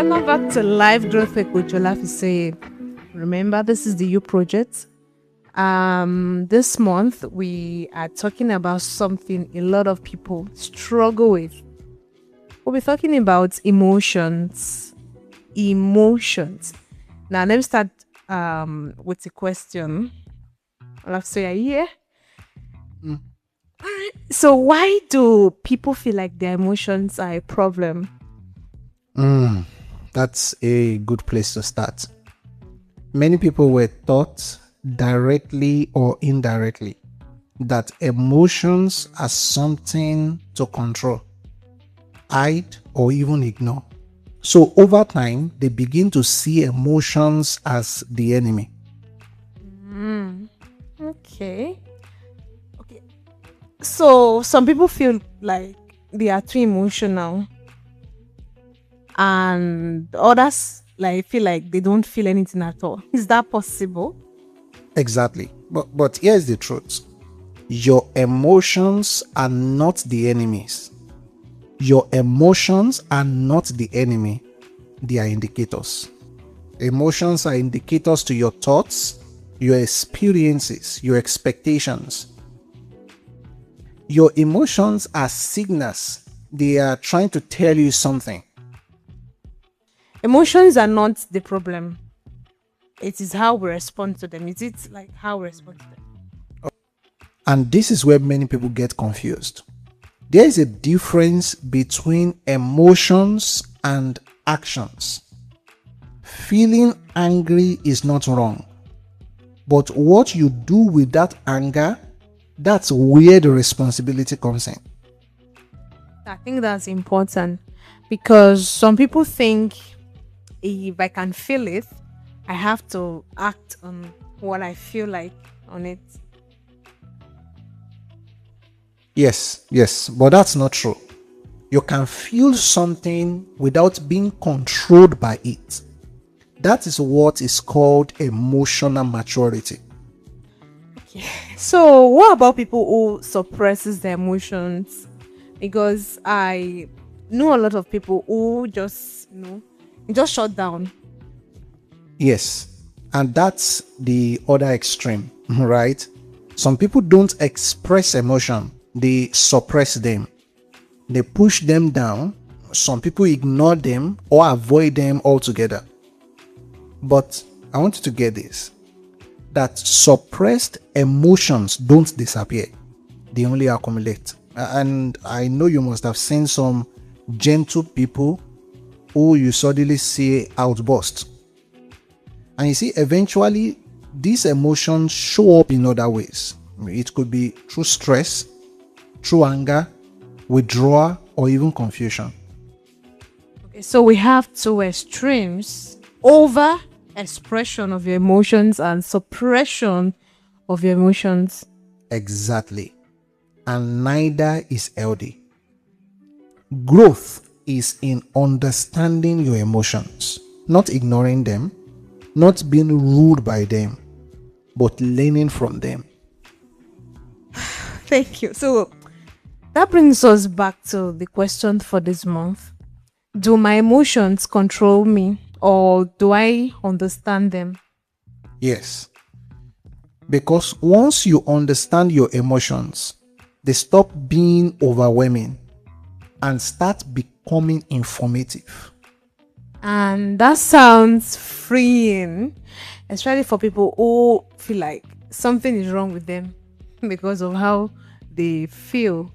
Welcome back to Life Growth with Coach Olafisoye. Remember, this is the U Project. This month we are talking about something a lot of people struggle with. We'll be talking about emotions. Emotions. Now, let me start with a question. Olafisoye, are you here? So, why do people feel like their emotions are a problem? That's a good place to start. Many people were taught, directly or indirectly, that emotions are something to control, hide, or even ignore. So over time, they begin to see emotions as the enemy. Okay. So some people feel like they are too emotional, and others like feel like they don't feel anything at all. Is that possible? Exactly. But here's the truth. Your emotions are not the enemies. Your emotions are not the enemy. They are indicators. Emotions are indicators to your thoughts, your experiences, your expectations. Your emotions are signals. They are trying to tell you something. Emotions are not the problem. It is how we respond to them. Is it like how we respond to them? And this is where many people get confused. There is a difference between emotions and actions. Feeling angry is not wrong. But what you do with that anger, that's where the responsibility comes in. I think that's important because some people think if I can feel it, I have to act on what I feel like on it. Yes, but that's not true. You can feel something without being controlled by it. That is what is called emotional maturity. So, what about people who suppresses their emotions? Because I know a lot of people who just shut down. Yes, and that's the other extreme, right? Some people don't express emotion, they suppress them. They push them down. Some people ignore them or avoid them altogether. But I want you to get this, that suppressed emotions don't disappear. They only accumulate. And I know you must have seen some gentle people who you suddenly see outburst. And you see, eventually, these emotions show up in other ways. It could be through stress, through anger, withdrawal, or even confusion. Okay, so we have two extremes: over expression of your emotions and suppression of your emotions. Exactly. And neither is healthy. Growth is in understanding your emotions, not ignoring them, not being ruled by them, but learning from them. Thank you. So that brings us back to the question for this month. Do my emotions control me or do I understand them? Yes, because once you understand your emotions, they stop being overwhelming and start becoming informative. And that sounds freeing, especially for people who feel like something is wrong with them because of how they feel.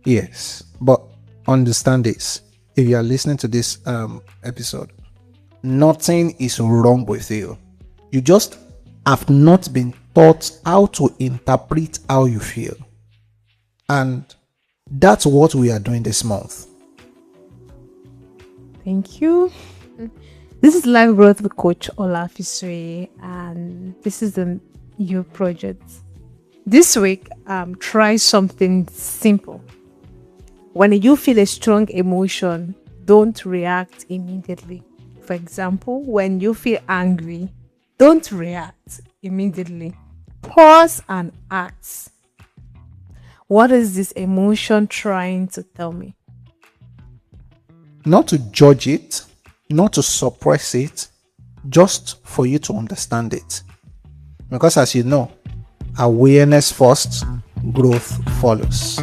Yes, but understand this. If you are listening to this episode, nothing is wrong with you. You just have not been taught how to interpret how you feel. And that's what we are doing this month. Thank you. This is Life Growth with Coach Olafisoye, and this is the U Project. This week, try something simple. When you feel a strong emotion, don't react immediately. For example, when you feel angry, don't react immediately. Pause and ask, what is this emotion trying to tell me? Not to judge it, not to suppress it, just for you to understand it. Because as you know, awareness first, growth follows.